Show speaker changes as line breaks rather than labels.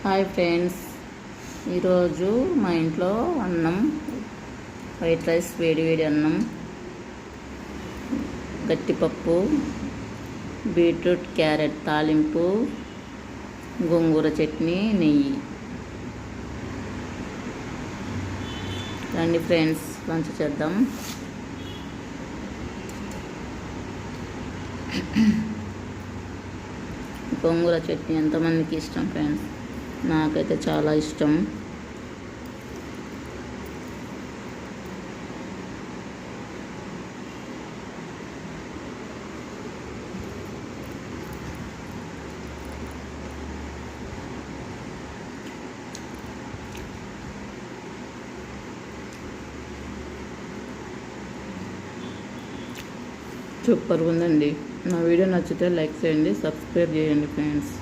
Hi friends, ఈరోజు మా ఇంట్లో అన్నం, వైట్ రైస్, వేడి వేడి అన్నం, గట్టిపప్పు, బీట్రూట్ క్యారెట్ తాలింపు, గోంగూర చట్నీ, నెయ్యి. రండి ఫ్రెండ్స్, లంచ్ చేద్దాం. గోంగూర చట్నీ ఎంతమందికి ఇష్టం ఫ్రెండ్స్? నాకైతే చాలా ఇష్టం. సూపర్గా ఉందండి. నా వీడియో నచ్చితే లైక్ చేయండి, సబ్స్క్రైబ్ చేయండి ఫ్రెండ్స్.